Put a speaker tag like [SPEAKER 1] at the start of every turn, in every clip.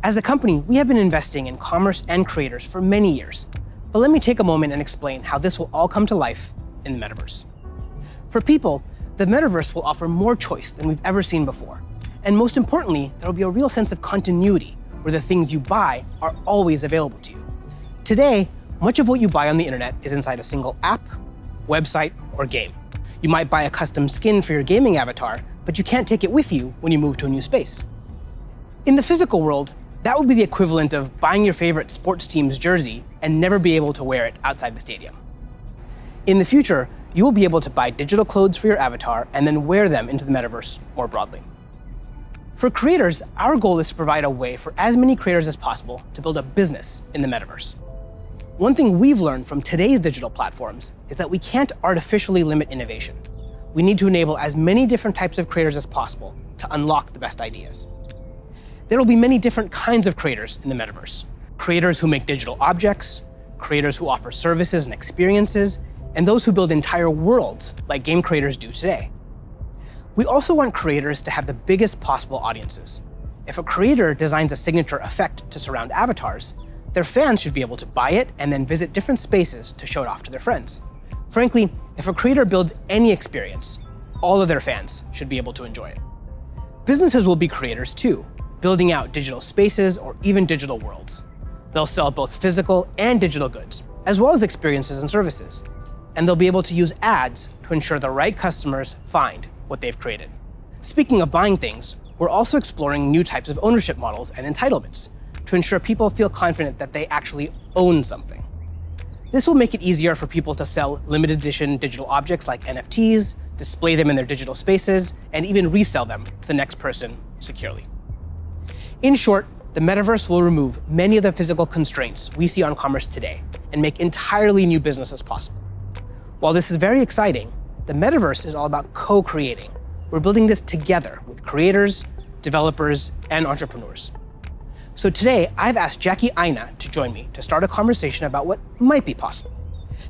[SPEAKER 1] As a company, we have been investing in commerce and creators for many years. But let me take a moment and explain how this will all come to life in the metaverse. For people, the metaverse will offer more choice than we've ever seen before. And most importantly, there'll be a real sense of continuity where the things you buy are always available to you. Today, much of what you buy on the internet is inside a single app, website, or game. You might buy a custom skin for your gaming avatar, but you can't take it with you when you move to a new space. In the physical world, that would be the equivalent of buying your favorite sports team's jersey and never be able to wear it outside the stadium. In the future, you will be able to buy digital clothes for your avatar and then wear them into the metaverse more broadly. For creators, our goal is to provide a way for as many creators as possible to build a business in the metaverse. One thing we've learned from today's digital platforms is that we can't artificially limit innovation. We need to enable as many different types of creators as possible to unlock the best ideas. There will be many different kinds of creators in the metaverse. Creators who make digital objects, creators who offer services and experiences, and those who build entire worlds like game creators do today. We also want creators to have the biggest possible audiences. If a creator designs a signature effect to surround avatars, their fans should be able to buy it and then visit different spaces to show it off to their friends. Frankly, if a creator builds any experience, all of their fans should be able to enjoy it. Businesses will be creators too, building out digital spaces or even digital worlds. They'll sell both physical and digital goods, as well as experiences and services. And they'll be able to use ads to ensure the right customers find what they've created. Speaking of buying things, we're also exploring new types of ownership models and entitlements to ensure people feel confident that they actually own something. This will make it easier for people to sell limited edition digital objects like NFTs, display them in their digital spaces, and even resell them to the next person securely. In short, the metaverse will remove many of the physical constraints we see on commerce today and make entirely new businesses possible. While this is very exciting, the metaverse is all about co-creating. We're building this together with creators, developers, and entrepreneurs. So today, I've asked Jackie Aina to join me to start a conversation about what might be possible.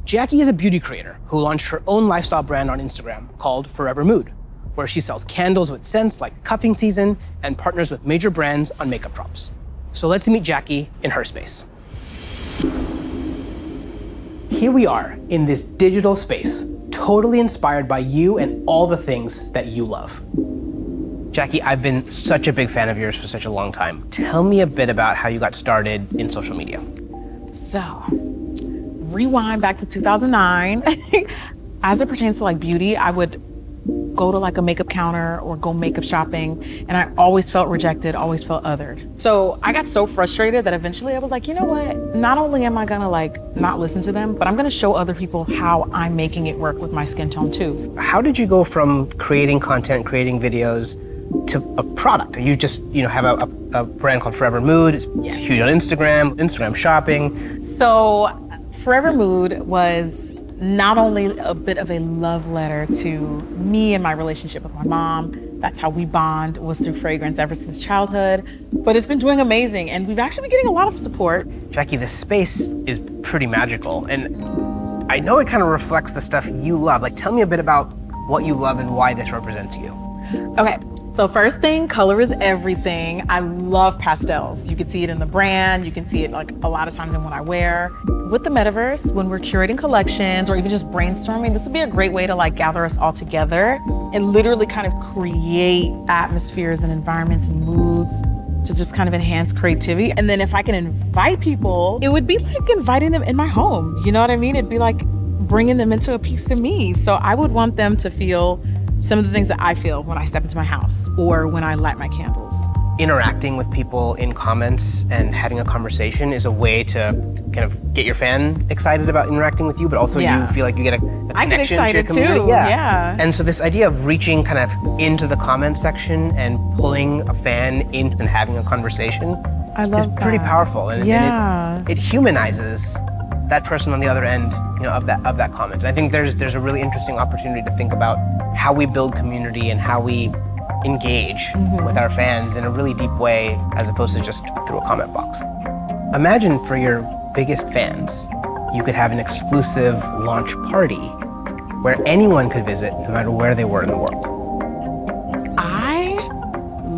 [SPEAKER 1] Jackie is a beauty creator who launched her own lifestyle brand on Instagram called Forever Mood, where she sells candles with scents like cuffing season and partners with major brands on makeup drops. So let's meet Jackie in her space. Here we are in this digital space, totally inspired by you and all the things that you love. Jackie, I've been such a big fan of yours for such a long time. Tell me a bit about how you got started in social media.
[SPEAKER 2] So, rewind back to 2009. As it pertains to like beauty, I would go to like a makeup counter or go makeup shopping, and I always felt rejected, always felt othered. So I got so frustrated that eventually I was like, you know what? Not only am I gonna like not listen to them, but I'm gonna show other people how I'm making it work with my skin tone too.
[SPEAKER 1] How did you go from creating content, creating videos, to a product? You just, have a brand called Forever Mood. It's huge on Instagram shopping.
[SPEAKER 2] So Forever Mood was not only a bit of a love letter to me and my relationship with my mom. That's how we bond, was through fragrance ever since childhood. But it's been doing amazing, and we've actually been getting a lot of support.
[SPEAKER 1] Jackie, this space is pretty magical, and I know it kind of reflects the stuff you love. Like, tell me a bit about what you love and why this represents you.
[SPEAKER 2] Okay. So first thing, color is everything. I love pastels. You can see it in the brand. You can see it like a lot of times in what I wear. With the metaverse, when we're curating collections or even just brainstorming, this would be a great way to like gather us all together and literally kind of create atmospheres and environments and moods to just kind of enhance creativity. And then if I can invite people, it would be like inviting them in my home. You know what I mean? It'd be like bringing them into a piece of me. So I would want them to feel some of the things that I feel when I step into my house or when I light my candles.
[SPEAKER 1] Interacting with people in comments and having a conversation is a way to kind of get your fan excited about interacting with you, but also you feel like you get a connection
[SPEAKER 2] I get excited
[SPEAKER 1] to your community.
[SPEAKER 2] too, yeah.
[SPEAKER 1] And so this idea of reaching kind of into the comment section and pulling a fan in and having a conversation is pretty powerful. And it humanizes that person on the other end, of that comment. And I think there's a really interesting opportunity to think about how we build community and how we engage with our fans in a really deep way, as opposed to just through a comment box. Imagine for your biggest fans, you could have an exclusive launch party where anyone could visit, no matter where they were in the world.
[SPEAKER 2] I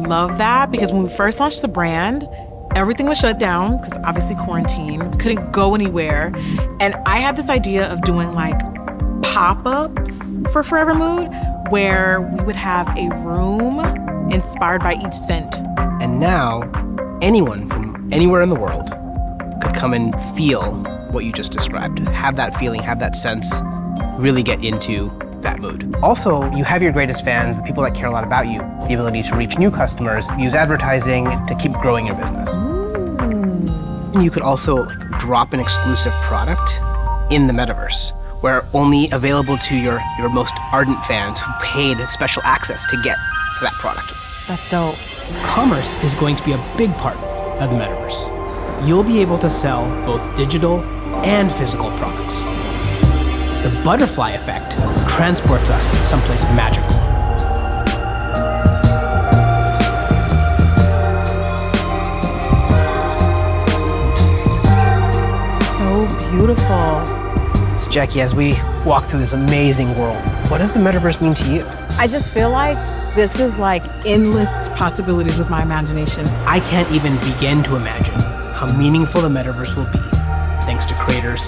[SPEAKER 2] love that, because when we first launched the brand, everything was shut down because obviously quarantine, couldn't go anywhere. And I had this idea of doing like pop-ups for Forever Mood where we would have a room inspired by each scent.
[SPEAKER 1] And now, anyone from anywhere in the world could come and feel what you just described, have that feeling, have that sense, really get into that mood. Also, you have your greatest fans, the people that care a lot about you, the ability to reach new customers, use advertising to keep growing your business. And you could also drop an exclusive product in the metaverse, where only available to your most ardent fans who paid special access to get to that product.
[SPEAKER 2] That's dope.
[SPEAKER 1] Commerce is going to be a big part of the metaverse. You'll be able to sell both digital and physical products. The butterfly effect transports us someplace magical.
[SPEAKER 2] So beautiful.
[SPEAKER 1] So Jackie, as we walk through this amazing world, what does the metaverse mean to you?
[SPEAKER 2] I just feel like this is like endless possibilities with my imagination.
[SPEAKER 1] I can't even begin to imagine how meaningful the metaverse will be, thanks to creators